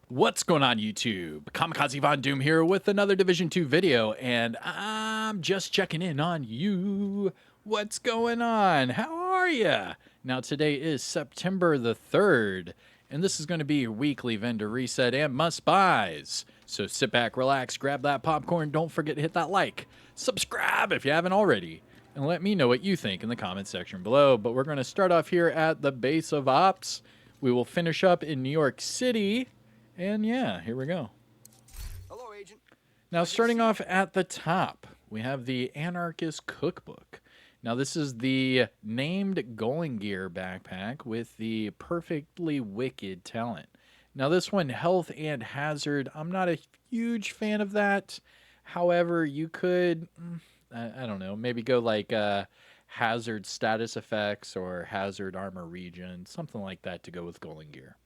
What's going on YouTube? Kamikazevondoom here with another Division 2 video, and I'm just checking in on you. What's going on? How are ya? Now today is September the 3rd, and this is going to be your weekly vendor reset and must-buys. So sit back, relax, grab that popcorn, don't forget to hit that like, subscribe if you haven't already, and let me know what you think in the comment section below. But we're going to start off here at the base of ops. We will finish up in New York City. And yeah, here we go. Hello, Agent. Now, starting off at the top, we have the Anarchist Cookbook. Now, this is the named Going Gear backpack with the perfectly wicked talent. Now, this one, Health and Hazard, I'm not a huge fan of that. However, you could, I don't know, maybe go like Hazard Status Effects or Hazard Armor Regen, something like that to go with Going Gear.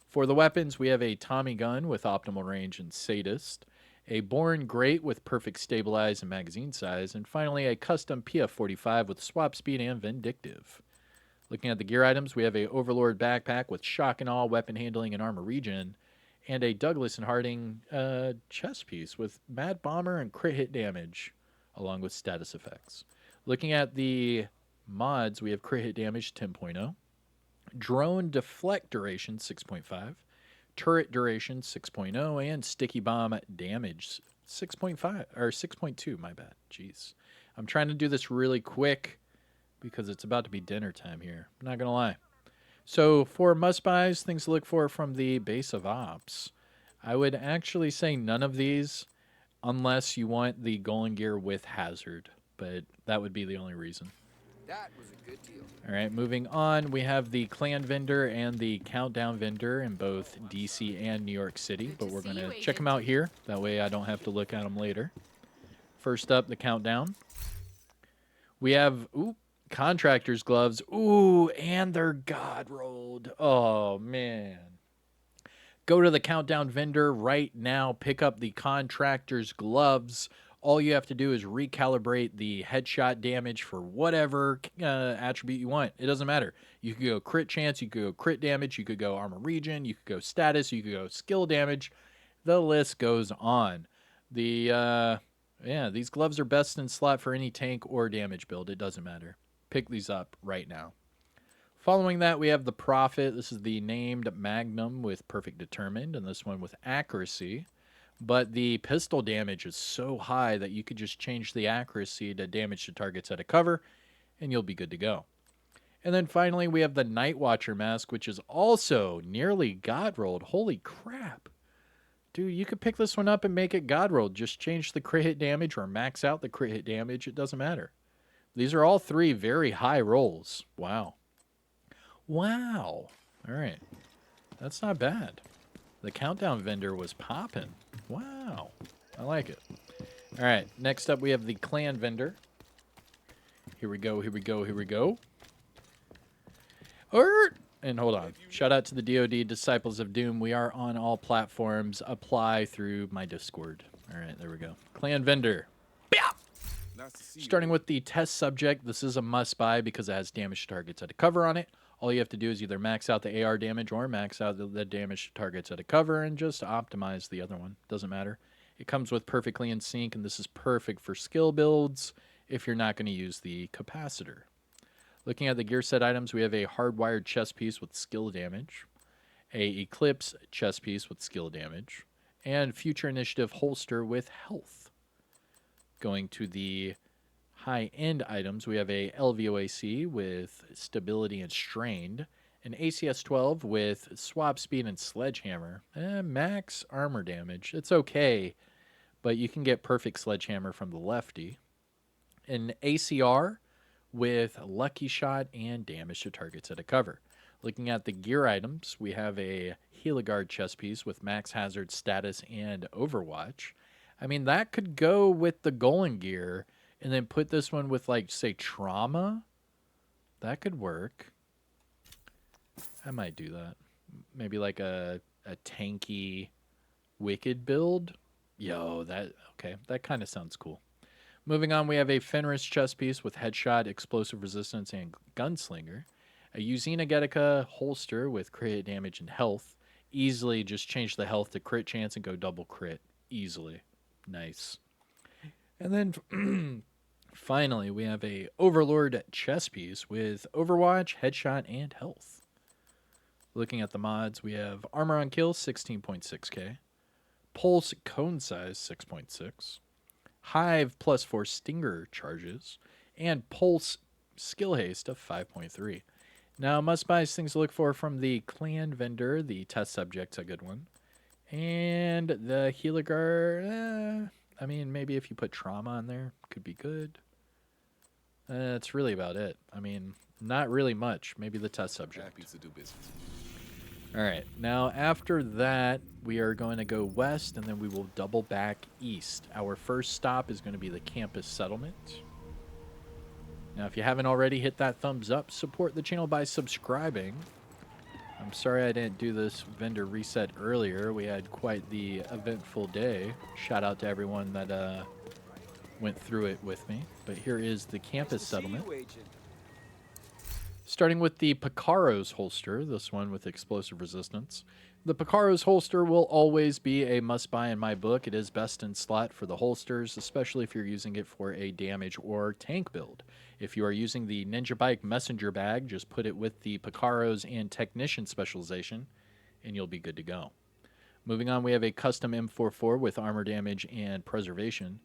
For the weapons, we have a Tommy gun with optimal range and sadist, a Born Great with perfect stabilize and magazine size, and finally a custom PF45 with swap speed and vindictive. Looking at the gear items, we have a Overlord backpack with shock and awe, weapon handling, and armor regen, and a Douglas and Harding chest piece with mad bomber and crit hit damage, along with status effects. Looking at the mods, we have crit hit damage 10.0. Drone deflect duration 6.5, turret duration 6.0, and sticky bomb damage 6.5 or 6.2. My bad. Jeez, I'm trying to do this really quick because it's about to be dinner time here. I'm not gonna lie. So for must buys, things to look for from the base of ops, I would actually say none of these, unless you want the Golden Gear with Hazard, but that would be the only reason. That was a good deal. All right, moving on, we have the Clan Vendor and the Countdown Vendor in both DC and New York City, but we're going to check them out here. That way I don't have to look at them later. First up, the Countdown. We have, Contractor's Gloves. Ooh, and they're God rolled. Oh, man. Go to the Countdown Vendor right now. Pick up the Contractor's Gloves. All you have to do is recalibrate the headshot damage for whatever attribute you want. It doesn't matter. You could go crit chance, you could go crit damage, you could go armor regen, you could go status, you could go skill damage. The list goes on. These gloves are best in slot for any tank or damage build. It doesn't matter. Pick these up right now. Following that, we have the Prophet. This is the named Magnum with Perfect Determined, and this one with Accuracy. But the pistol damage is so high that you could just change the accuracy to damage to targets out of cover, and you'll be good to go. And then finally, we have the Night Watcher mask, which is also nearly God rolled. Holy crap. Dude, you could pick this one up and make it God rolled. Just change the crit hit damage or max out the crit hit damage. It doesn't matter. These are all three very high rolls. Wow. Wow. All right. That's not bad. The Countdown Vendor was popping. Wow. I like it. All right. Next up, we have the Clan Vendor. Here we go. Here we go. Here we go. And hold on. Shout out to the DoD Disciples of Doom. We are on all platforms. Apply through my Discord. All right. There we go. Clan Vendor. Nice to see Starting with the test subject, this is a must-buy because it has damage targets at a cover on it. All you have to do is either max out the AR damage or max out the damage targets at a cover and just optimize the other one. Doesn't matter. It comes with perfectly in sync, and this is perfect for skill builds if you're not going to use the capacitor. Looking at the gear set items, we have a hardwired chest piece with skill damage, a Eclipse chest piece with skill damage, and Future Initiative holster with health. Going to the high-end items, we have a LVOAC with stability and strained, an ACS-12 with swap speed and sledgehammer, max armor damage. It's okay, but you can get perfect sledgehammer from the lefty. An ACR with lucky shot and damage to targets at a cover. Looking at the gear items, we have a Heligard chest piece with max hazard status and overwatch. I mean, that could go with the Golden Gear, and then put this one with, like, say, trauma. That could work. I might do that. Maybe like a tanky wicked build. Okay. That kind of sounds cool. Moving on, we have a Fenris chest piece with headshot, explosive resistance, and gunslinger. A Uzina Getica holster with crit damage and health. easily just change the health to crit chance and go double crit. Easily. Nice. And then finally, we have a Overlord chess piece with Overwatch, Headshot, and Health. Looking at the mods, we have Armor on Kill, 16.6k. Pulse Cone Size, 6.6. Hive +4 Stinger charges. And Pulse Skill Haste of 5.3. Now, must-buys things to look for from the Clan Vendor. The Test Subject's a good one. And the Heligar, I mean, maybe if you put Trauma on there, could be good. That's really about it. I mean, not really much. Maybe the Test Subject. Happy to do business. All right. Now, after that, we are going to go west, and then we will double back east. Our first stop is going to be the campus settlement. Now, if you haven't already, hit that thumbs up. Support the channel by subscribing. I'm sorry I didn't do this vendor reset earlier. We had quite the eventful day. Shout out to everyone that went through it with me. But here is the campus settlement. Starting with the Picaro's holster, this one with explosive resistance. The Picaro's holster will always be a must-buy in my book. It is best in slot for the holsters, especially if you're using it for a damage or tank build. If you are using the Ninja Bike Messenger bag, just put it with the Picaro's and Technician specialization, and you'll be good to go. Moving on, we have a custom M44 with armor damage and preservation,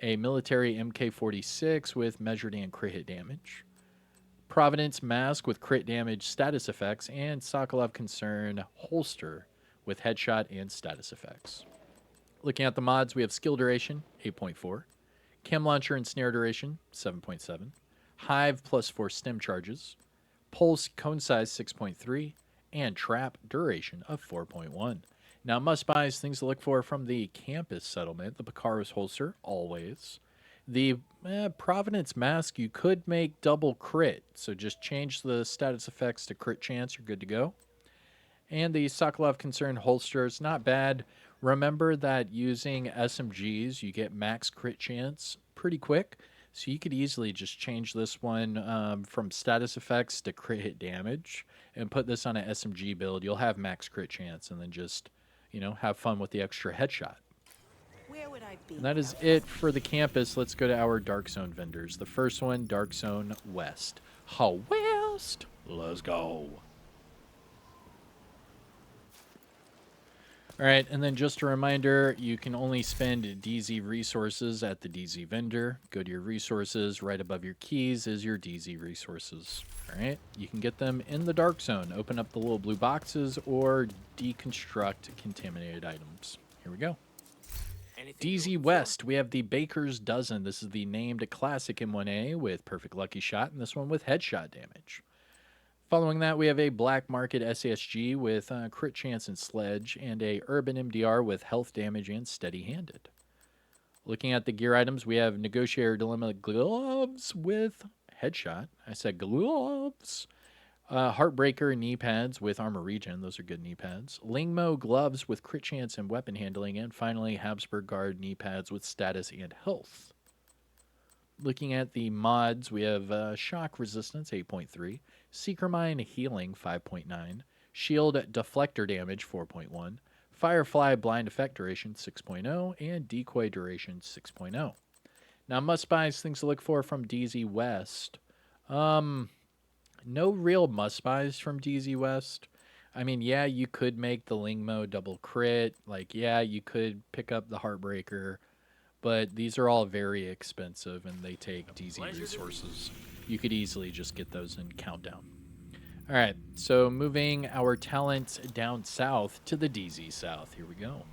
a military MK46 with measured and crit hit damage, Providence Mask with crit damage status effects, and Sokolov Concern holster with headshot and status effects. Looking at the mods, we have skill duration, 8.4, chem launcher and snare duration, 7.7, hive +4 stem charges, pulse cone size, 6.3, and trap duration of 4.1. Now, must-buys, things to look for from the campus settlement, the Picaro's holster, always. The Providence Mask, you could make double crit, so just change the status effects to crit chance, you're good to go. And the Sokolov Concern holster is not bad. Remember that using SMGs, you get max crit chance pretty quick, so you could easily just change this one from status effects to crit hit damage and put this on an SMG build. You'll have max crit chance and then just, have fun with the extra headshot. Where would I be? And that is it for the campus. Let's go to our Dark Zone vendors. The first one, Dark Zone West. How West? Let's go. All right, and then just a reminder, you can only spend DZ resources at the DZ vendor. Go to your resources. Right above your keys is your DZ resources. All right, you can get them in the Dark Zone. Open up the little blue boxes or deconstruct contaminated items. Here we go. DZ West, we have the Baker's Dozen. This is the named classic M1A with perfect lucky shot, and this one with headshot damage. Following that, we have a Black Market SASG with crit chance and sledge, and a Urban MDR with health damage and steady-handed. Looking at the gear items, we have Negotiator Dilemma gloves with headshot. I said gloves. Heartbreaker knee pads with armor regen. Those are good knee pads. Lingmo gloves with crit chance and weapon handling. And finally, Habsburg Guard knee pads with status and health. Looking at the mods, we have shock resistance, 8.3. Seeker Mine healing, 5.9. Shield deflector damage, 4.1. Firefly blind effect duration, 6.0. And decoy duration, 6.0. Now, must-buys, things to look for from DZ West. No real must-buys from DZ West. I mean, yeah, you could make the Lingmo double crit. Like, yeah, you could pick up the Heartbreaker. But these are all very expensive, and they take DZ resources. You could easily just get those in Countdown. All right, so moving our talents down south to the DZ South. Here we go.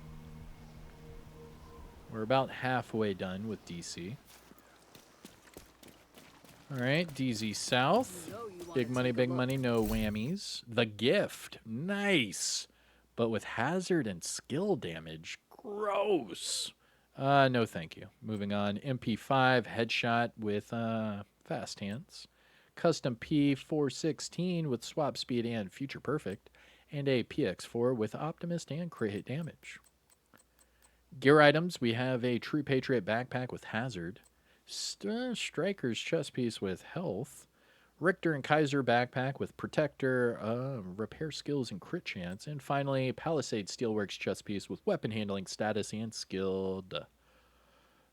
We're about halfway done with DC. All right, DZ South. Big money, no whammies. The Gift. Nice. But with hazard and skill damage. Gross. No, thank you. Moving on. MP5 headshot with fast hands. Custom P416 with swap speed and future perfect. And a PX4 with optimist and crit hit damage. Gear items. We have a True Patriot backpack with hazard. Striker's chest piece with health. Richter and Kaiser backpack with protector, repair skills, and crit chance. And finally, Palisade Steelworks chest piece with weapon handling status and skilled.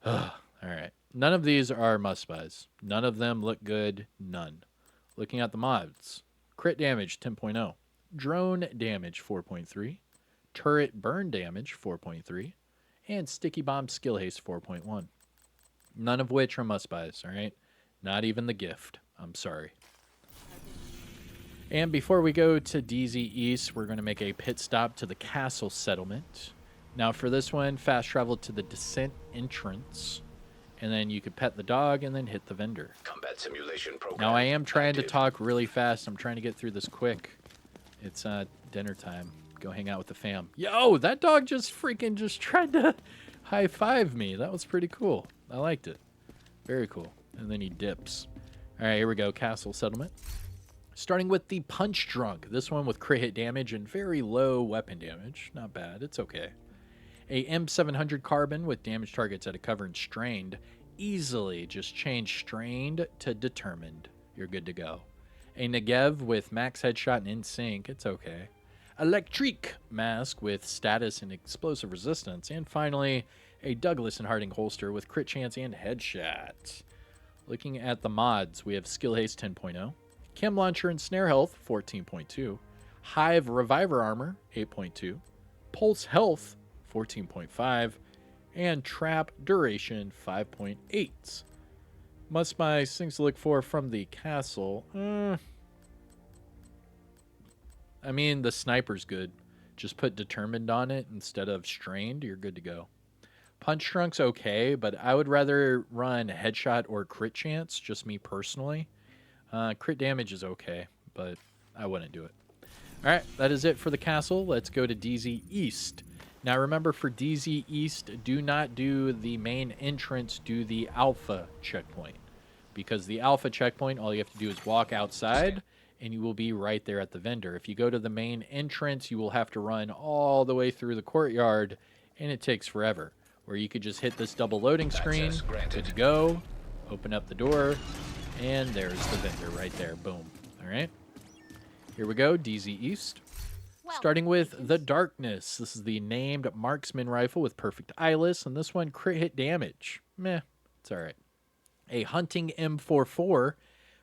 All right. None of these are must-buys. None of them look good. None. Looking at the mods. Crit damage 10.0. Drone damage 4.3. Turret burn damage 4.3. And sticky bomb skill haste 4.1. None of which are must-buys, all right? Not even the gift. I'm sorry. And before we go to DZ East, we're going to make a pit stop to the castle settlement. Now for this one, fast travel to the descent entrance. And then you could pet the dog and then hit the vendor. Combat simulation program. Now I am trying to active. talk really fast. I'm trying to get through this quick. It's dinner time. Go hang out with the fam. Yo, that dog just tried to high five me. That was pretty cool. I liked it. Very cool. And then he dips. All right, here we go. Castle settlement. Starting with the Punch Drunk. This one with crit hit damage and very low weapon damage. Not bad. It's okay. A M700 carbon with damage targets at a cover and strained. Easily just change strained to determined. You're good to go. A Negev with max headshot and in sync. It's okay. Electric mask with status and explosive resistance. And finally, a Douglas and Harding holster with crit chance and headshot. Looking at the mods, we have skill haste 10.0. Chem launcher and snare health 14.2. Hive reviver armor 8.2. Pulse health 14.5, and trap duration 5.8. Must buy things to look for from the castle. I mean, the sniper's good. Just put determined on it instead of strained. You're good to go. Punch drunk's okay, but I would rather run headshot or crit chance, just me personally. Crit damage is okay, but I wouldn't do it. All right, that is it for the castle. Let's go to DZ East. Now remember, for DZ East, do not do the main entrance, do the Alpha checkpoint. Because the Alpha checkpoint, all you have to do is walk outside, and you will be right there at the vendor. If you go to the main entrance, you will have to run all the way through the courtyard, and it takes forever. Where you could just hit this double loading screen, good to go, open up the door, and there's the vendor right there. Boom. All right. Here we go, DZ East. Starting with the Darkness. This is the named marksman rifle with perfect eyeless, and this one crit hit damage. Meh, it's all right. A hunting M44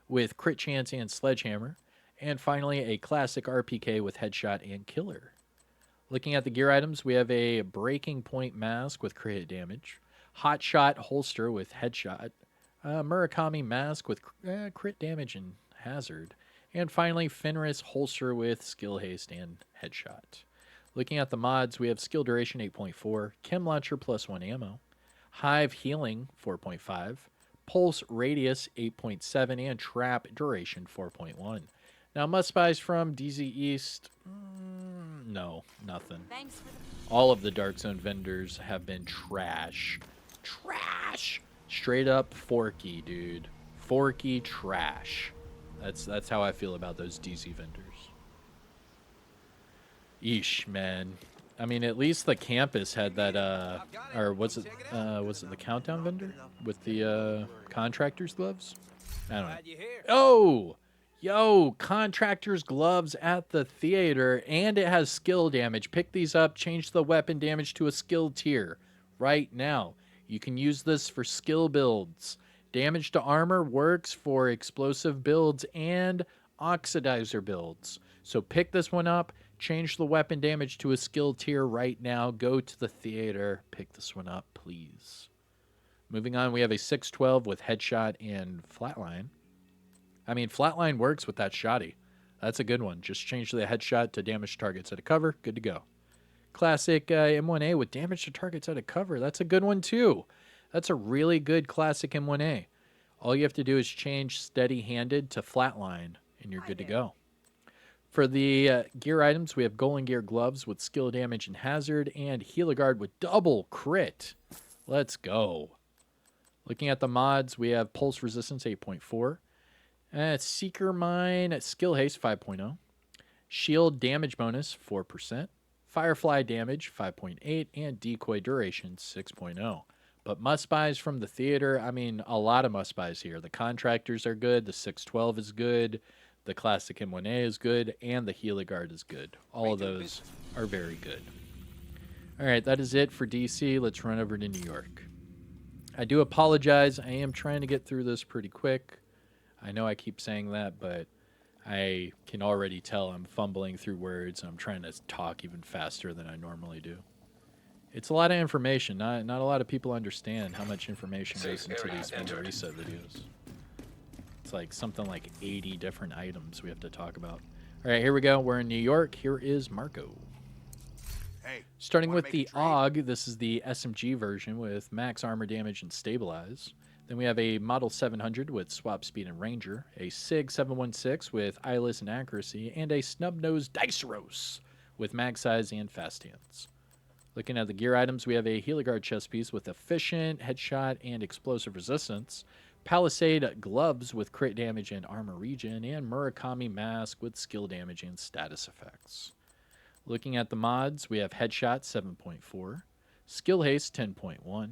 with crit chance and sledgehammer, and finally a classic RPK with headshot and killer. Looking at the gear items, we have a breaking point mask with crit hit damage, hot shot holster with headshot, Murakami mask with crit damage and hazard. And finally, Fenris holster with skill haste and headshot. Looking at the mods, we have skill duration 8.4, chem launcher +1 ammo, hive healing 4.5, pulse radius 8.7, and trap duration 4.1. Now, must buys from DZ East, no, nothing. Thanks for the All of the Dark Zone vendors have been trash. Trash! Straight up forky, dude. Forky trash. That's how I feel about those DZ vendors. Eesh, man. I mean, at least the campus had that, or was it the Countdown vendor with the contractor's gloves? I don't know. Glad you're here. Oh, yo, contractor's gloves at the theater, and it has skill damage. Pick these up, change the weapon damage to a skill tier right now. You can use this for skill builds. Damage to armor works for explosive builds and oxidizer builds. So pick this one up, change the weapon damage to a skill tier right now. Go to the theater, pick this one up, please. Moving on, we have a 612 with headshot and flatline. I mean, flatline works with that shotty. That's a good one. Just change the headshot to damage targets at a cover. Good to go. Classic M1A with damage to targets at a cover. That's a good one, too. That's a really good classic M1A. All you have to do is change steady-handed to flatline, and you're good to go. For the gear items, we have Golden Gear gloves with skill damage and hazard, and Heligard with double crit. Let's go. Looking at the mods, we have Pulse Resistance 8.4, Seeker Mine Skill Haste 5.0, Shield Damage Bonus 4%, Firefly Damage 5.8, and Decoy Duration 6.0. But must-buys from the theater, I mean, a lot of must-buys here. The contractors are good. The 612 is good. The classic M1A is good. And the Heliguard is good. All of those are very good. All right, that is it for DC. Let's run over to New York. I do apologize. I am trying to get through this pretty quick. I know I keep saying that, but I can already tell I'm fumbling through words. I'm trying to talk even faster than I normally do. It's a lot of information. Not a lot of people understand how much information goes into these vendor reset videos. It's like something like 80 different items we have to talk about. All right, here we go. We're in New York. Here is Marco. Hey, Starting wanna with make a the trade? Aug, this is the SMG version with max armor damage and stabilize. Then we have a Model 700 with swap speed and ranger, a SIG 716 with eyeless and accuracy, and a snub-nosed Diceros with mag size and fast hands. Looking at the gear items, we have a Heliguard chest piece with efficient, headshot, and explosive resistance, Palisade gloves with crit damage and armor regen, and Murakami mask with skill damage and status effects. Looking at the mods, we have Headshot 7.4, Skill Haste 10.1,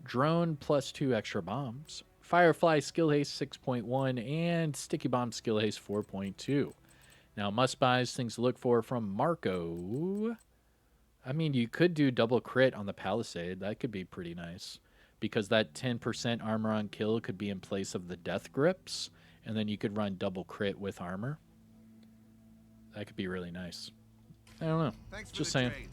Drone plus 2 extra bombs, Firefly Skill Haste 6.1, and Sticky Bomb Skill Haste 4.2. Now, must-buys, things to look for from Marco. I mean, you could do double crit on the Palisade. That could be pretty nice. Because that 10% armor on kill could be in place of the death grips. And then you could run double crit with armor. That could be really nice. I don't know. Thanks for Just the saying. trade.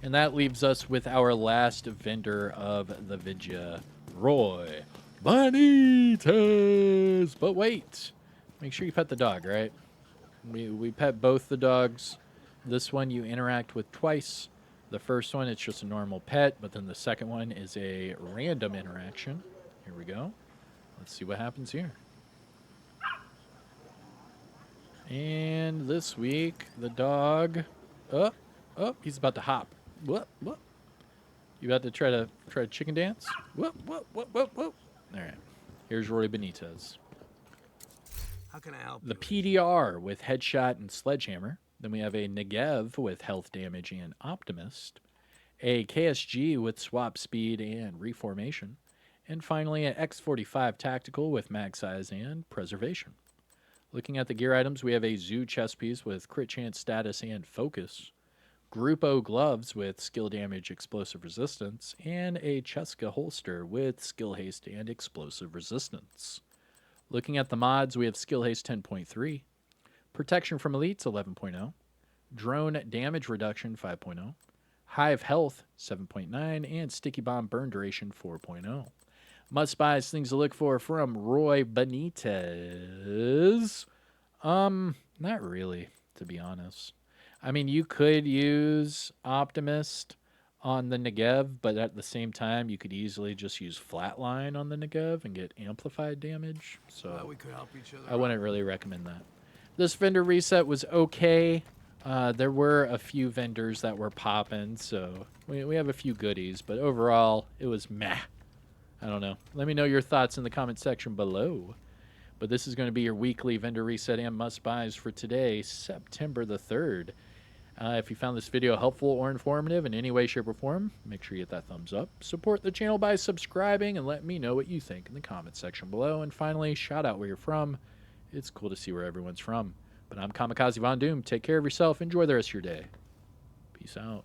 And that leaves us with our last vendor of the vidya, Roy Benitez. But wait. Make sure you pet the dog, right? We pet both the dogs. This one you interact with twice. The first one, it's just a normal pet, but then the second one is a random interaction. Here we go. Let's see what happens here. And this week, the dog... Oh, he's about to hop. What? You about to try to chicken dance? What? All right. Here's Roy Benitez. How can I help The you? PDR with Headshot and Sledgehammer. Then we have a Negev with Health Damage and Optimist. A KSG with Swap Speed and Reformation. And finally, an X45 Tactical with Mag Size and Preservation. Looking at the gear items, we have a Zoo chest piece with Crit Chance Status and Focus. Grupo gloves with Skill Damage, Explosive Resistance. And a Cheska holster with Skill Haste and Explosive Resistance. Looking at the mods, we have Skill Haste 10.3, Protection from Elites 11.0, Drone Damage Reduction 5.0, Hive Health 7.9, and Sticky Bomb Burn Duration 4.0. Must-buys, things to look for from Roy Benitez. Not really, to be honest. I mean, you could use Optimist on the Negev, but at the same time, you could easily just use Flatline on the Negev and get amplified damage. So we could help each other. I wouldn't really recommend that. This vendor reset was okay. There were a few vendors that were popping, so we have a few goodies, but overall, it was meh. I don't know. Let me know your thoughts in the comment section below. But this is going to be your weekly vendor reset and must-buys for today, September the 3rd. If you found this video helpful or informative in any way, shape, or form, make sure you hit that thumbs up. Support the channel by subscribing and let me know what you think in the comment section below. And finally, shout out where you're from. It's cool to see where everyone's from. But I'm Kamikazevondoom. Take care of yourself. Enjoy the rest of your day. Peace out.